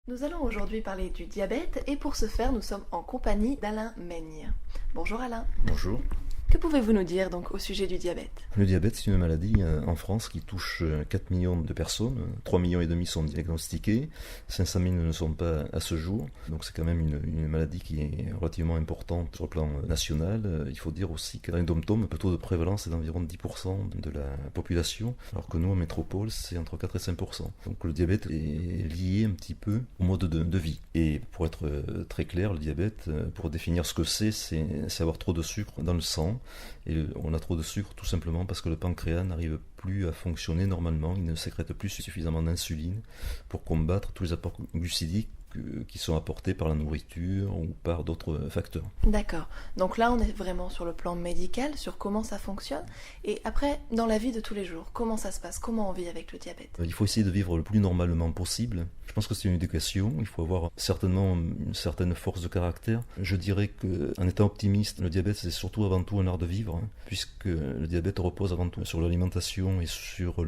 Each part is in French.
Nous allons aujourd'hui parler du diabète et pour ce faire, nous sommes en compagnie d'Alain Meigne. Bonjour Alain. Bonjour. Que pouvez-vous nous dire donc au sujet du diabète? Le diabète, c'est une maladie en France qui touche 4 millions de personnes. 3 millions et demi sont diagnostiqués. 500 000 ne sont pas à ce jour. Donc c'est quand même une maladie qui est relativement importante sur le plan national. Il faut dire aussi que dans les dom-toms, le taux de prévalence est d'environ 10% de la population, alors que nous, en métropole, c'est entre 4 et 5%. Donc le diabète est lié un petit peu au mode de vie. Et pour être très clair, le diabète, pour définir ce que c'est avoir trop de sucre dans le sang. Et on a trop de sucre tout simplement parce que le pancréas n'arrive plus à fonctionner normalement, il ne sécrète plus suffisamment d'insuline pour combattre tous les apports glucidiques qui sont apportés par la nourriture ou par d'autres facteurs. D'accord. Donc là, on est vraiment sur le plan médical, sur comment ça fonctionne. Et après, dans la vie de tous les jours, comment ça se passe? Comment on vit avec le diabète? Il faut essayer de vivre le plus normalement possible. Je pense que c'est une éducation. Il faut avoir certainement une certaine force de caractère. Je dirais qu'en étant optimiste, le diabète, c'est surtout avant tout un art de vivre, puisque le diabète repose avant tout sur l'alimentation et sur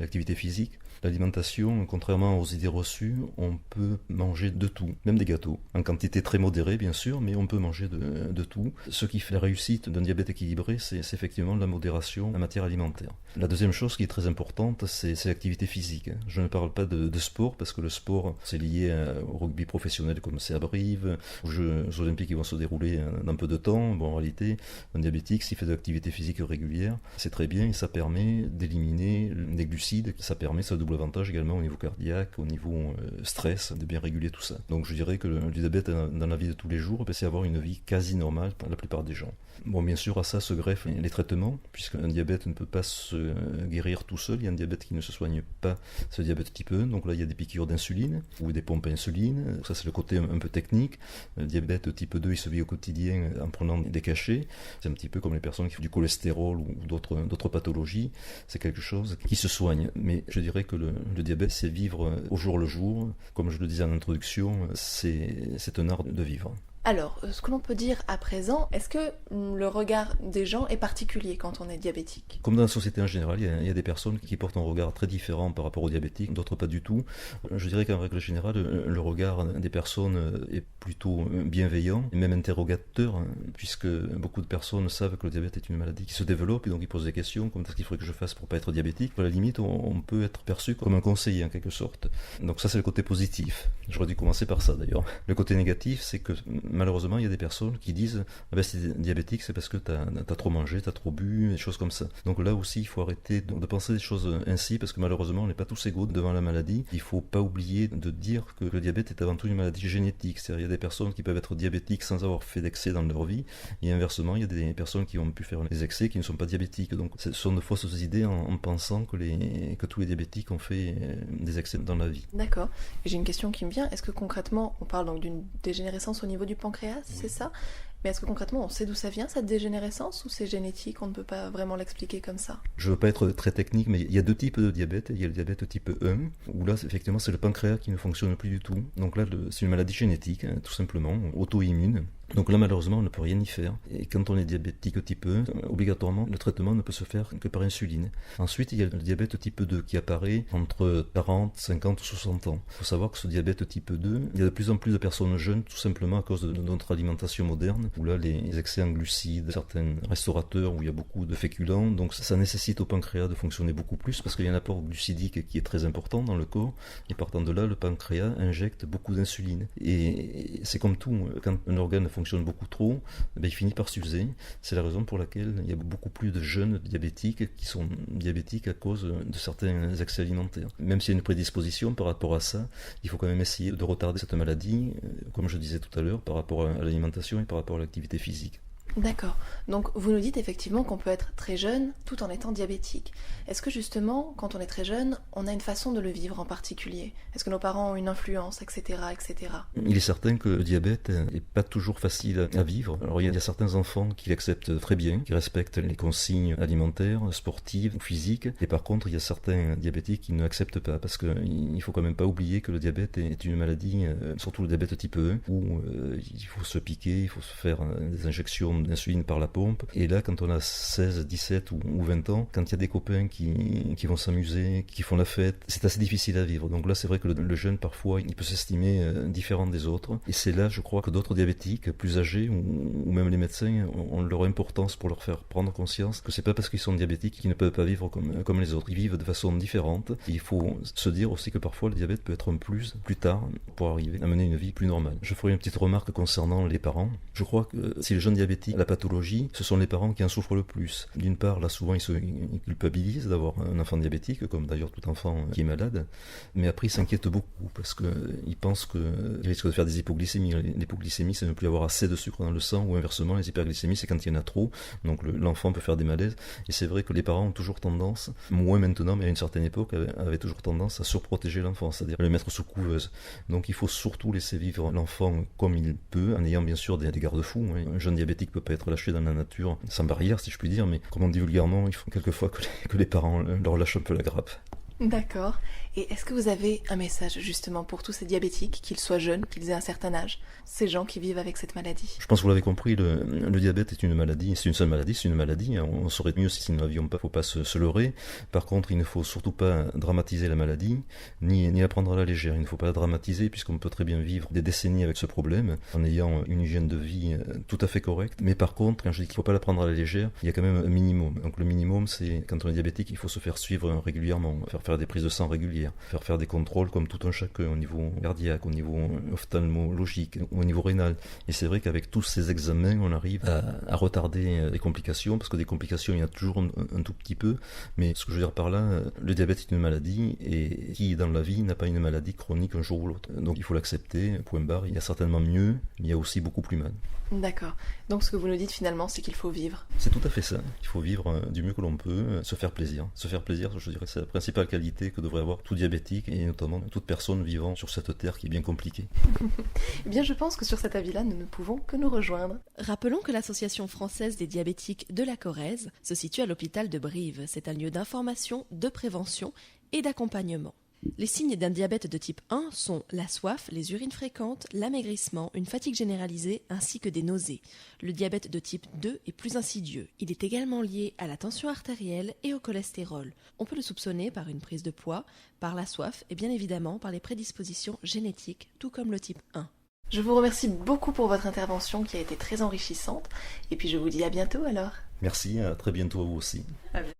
l'activité physique. L'alimentation, contrairement aux idées reçues, on peut manger de tout, même des gâteaux, en quantité très modérée bien sûr, mais on peut manger de tout. Ce qui fait la réussite d'un diabète équilibré, c'est effectivement la modération en matière alimentaire. La deuxième chose qui est très importante, c'est l'activité physique. Je ne parle pas de sport, parce que le sport, c'est lié au rugby professionnel comme c'est à Brive, aux Jeux olympiques qui vont se dérouler dans peu de temps. Bon, en réalité, un diabétique, s'il fait de l'activité physique régulière, c'est très bien et ça permet d'éliminer les glucides, ça permet, ça double avantage également au niveau cardiaque, au niveau stress, de bien réguler tout ça. Donc je dirais que le diabète dans la vie de tous les jours, c'est avoir une vie quasi normale pour la plupart des gens. Bon, bien sûr, à ça se greffent les traitements, puisqu'un diabète ne peut pas se guérir tout seul. Il y a un diabète qui ne se soigne pas, c'est le diabète type 1. Donc là, il y a des piqûres d'insuline ou des pompes à insuline. Ça, c'est le côté un peu technique. Le diabète type 2, il se vit au quotidien en prenant des cachets. C'est un petit peu comme les personnes qui font du cholestérol ou d'autres pathologies. C'est quelque chose qui se soigne. Mais je dirais que le diabète, c'est vivre au jour le jour. Comme je le disais en introduction, c'est un art de vivre. Alors, ce que l'on peut dire à présent, est-ce que le regard des gens est particulier quand on est diabétique? Comme dans la société en général, il y a des personnes qui portent un regard très différent par rapport aux diabétiques, d'autres pas du tout. Je dirais qu'en règle générale, le regard des personnes est plutôt bienveillant et même interrogateur, puisque beaucoup de personnes savent que le diabète est une maladie qui se développe et donc ils posent des questions comme qu'est-ce qu'il faudrait que je fasse pour pas être diabétique. À la limite, on peut être perçu comme un conseiller en quelque sorte. Donc ça, c'est le côté positif. J'aurais dû commencer par ça d'ailleurs. Le côté négatif, c'est que malheureusement, il y a des personnes qui disent ah ben, si t'es diabétique, c'est parce que t'as trop mangé, t'as trop bu, des choses comme ça. Donc là aussi, il faut arrêter de penser des choses ainsi, parce que malheureusement, on n'est pas tous égaux devant la maladie. Il faut pas oublier de dire que le diabète est avant tout une maladie génétique. C'est-à-dire, il y a des personnes qui peuvent être diabétiques sans avoir fait d'excès dans leur vie, et inversement, il y a des personnes qui ont pu faire des excès qui ne sont pas diabétiques. Donc, ce sont de fausses idées en pensant que tous les diabétiques ont fait des excès dans la vie. D'accord. Et j'ai une question qui me vient. Est-ce que concrètement, on parle donc d'une dégénérescence au niveau du pancréas, c'est ça? Mais est-ce que concrètement on sait d'où ça vient cette dégénérescence ou c'est génétique, on ne peut pas vraiment l'expliquer comme ça? Je ne veux pas être très technique, mais il y a deux types de diabète. Il y a le diabète type 1, où là effectivement c'est le pancréas qui ne fonctionne plus du tout. Donc là c'est une maladie génétique, tout simplement, auto-immune. Donc là malheureusement on ne peut rien y faire. Et quand on est diabétique type 1, obligatoirement le traitement ne peut se faire que par insuline. Ensuite il y a le diabète type 2 qui apparaît entre 40, 50 ou 60 ans. Il faut savoir que ce diabète type 2, il y a de plus en plus de personnes jeunes tout simplement à cause de notre alimentation moderne, où là les excès en glucides, certains restaurateurs où il y a beaucoup de féculents, donc ça nécessite au pancréas de fonctionner beaucoup plus parce qu'il y a un apport glucidique qui est très important dans le corps, et partant de là le pancréas injecte beaucoup d'insuline. Et c'est comme tout, quand un organe fonctionne beaucoup trop, il finit par s'user. C'est la raison pour laquelle il y a beaucoup plus de jeunes diabétiques qui sont diabétiques à cause de certains excès alimentaires. Même s'il y a une prédisposition par rapport à ça, il faut quand même essayer de retarder cette maladie, comme je disais tout à l'heure, par rapport à l'alimentation et par rapport à l'activité physique. D'accord. Donc vous nous dites effectivement qu'on peut être très jeune tout en étant diabétique. Est-ce que justement, quand on est très jeune, on a une façon de le vivre en particulier? Est-ce que nos parents ont une influence, etc., etc.? Il est certain que le diabète n'est pas toujours facile à vivre. Alors il y a certains enfants qui l'acceptent très bien, qui respectent les consignes alimentaires, sportives ou physiques. Et par contre, il y a certains diabétiques qui ne l'acceptent pas, parce qu'il faut quand même pas oublier que le diabète est une maladie, surtout le diabète type 1, où il faut se piquer, il faut se faire des injections sécrétion d'insuline par la pompe. Et là, quand on a 16, 17 ou 20 ans, quand il y a des copains qui vont s'amuser, qui font la fête, c'est assez difficile à vivre. Donc là, c'est vrai que le jeune, parfois, il peut s'estimer différent des autres. Et c'est là, je crois, que d'autres diabétiques, plus âgés, ou même les médecins, ont leur importance pour leur faire prendre conscience que c'est pas parce qu'ils sont diabétiques qu'ils ne peuvent pas vivre comme les autres. Ils vivent de façon différente. Et il faut se dire aussi que parfois, le diabète peut être un plus tard pour arriver à mener une vie plus normale. Je ferai une petite remarque concernant les parents. Je crois que si le jeune diabétique a la pathologie, ce sont les parents qui en souffrent le plus. D'une part, là, souvent, ils culpabilisent d'avoir un enfant diabétique, comme d'ailleurs tout enfant qui est malade. Mais après, ils s'inquiètent beaucoup parce qu'ils pensent qu'ils risquent de faire des hypoglycémies. L'hypoglycémie, c'est ne plus avoir assez de sucre dans le sang, ou inversement, les hyperglycémies, c'est quand il y en a trop. Donc l'enfant peut faire des malaises. Et c'est vrai que les parents ont toujours tendance, moins maintenant, mais à une certaine époque, avaient toujours tendance à surprotéger l'enfant, c'est-à-dire à le mettre sous couveuse. Donc il faut surtout laisser vivre l'enfant comme il peut, en ayant bien sûr des garde-fous. Un jeune diabétique ne peut pas être lâché dans la nature sans barrière, si je puis dire, mais comme on dit vulgairement, il faut quelquefois que les parents leur lâchent un peu la grappe. D'accord. Et est-ce que vous avez un message justement pour tous ces diabétiques, qu'ils soient jeunes, qu'ils aient un certain âge, ces gens qui vivent avec cette maladie? Je pense que vous l'avez compris, le diabète est une maladie, c'est une seule maladie, c'est une maladie. On saurait mieux si nous l'avions pas, il ne faut pas se leurrer. Par contre, il ne faut surtout pas dramatiser la maladie, ni la prendre à la légère. Il ne faut pas la dramatiser puisqu'on peut très bien vivre des décennies avec ce problème en ayant une hygiène de vie tout à fait correcte. Mais par contre, quand je dis qu'il ne faut pas la prendre à la légère, il y a quand même un minimum. Donc le minimum, c'est quand on est diabétique, il faut se faire suivre régulièrement, faire des prises de sang régulières, faire des contrôles comme tout un chacun au niveau cardiaque, au niveau ophtalmologique, au niveau rénal. Et c'est vrai qu'avec tous ces examens, on arrive à retarder les complications, parce que des complications, il y en a toujours un tout petit peu. Mais ce que je veux dire par là, le diabète est une maladie, et qui dans la vie n'a pas une maladie chronique un jour ou l'autre. Donc il faut l'accepter, point barre. Il y a certainement mieux, mais il y a aussi beaucoup plus mal. D'accord. Donc ce que vous nous dites finalement, c'est qu'il faut vivre. C'est tout à fait ça. Il faut vivre du mieux que l'on peut, se faire plaisir. Se faire plaisir, je dirais, c'est la principale qualité que devrait avoir tout diabétique, et notamment toute personne vivant sur cette terre qui est bien compliquée. Eh bien, je pense que sur cet avis-là, nous ne pouvons que nous rejoindre. Rappelons que l'Association française des diabétiques de la Corrèze se situe à l'hôpital de Brive. C'est un lieu d'information, de prévention et d'accompagnement. Les signes d'un diabète de type 1 sont la soif, les urines fréquentes, l'amaigrissement, une fatigue généralisée ainsi que des nausées. Le diabète de type 2 est plus insidieux. Il est également lié à la tension artérielle et au cholestérol. On peut le soupçonner par une prise de poids, par la soif et bien évidemment par les prédispositions génétiques, tout comme le type 1. Je vous remercie beaucoup pour votre intervention qui a été très enrichissante. Et puis je vous dis à bientôt alors. Merci, à très bientôt à vous aussi. À bientôt.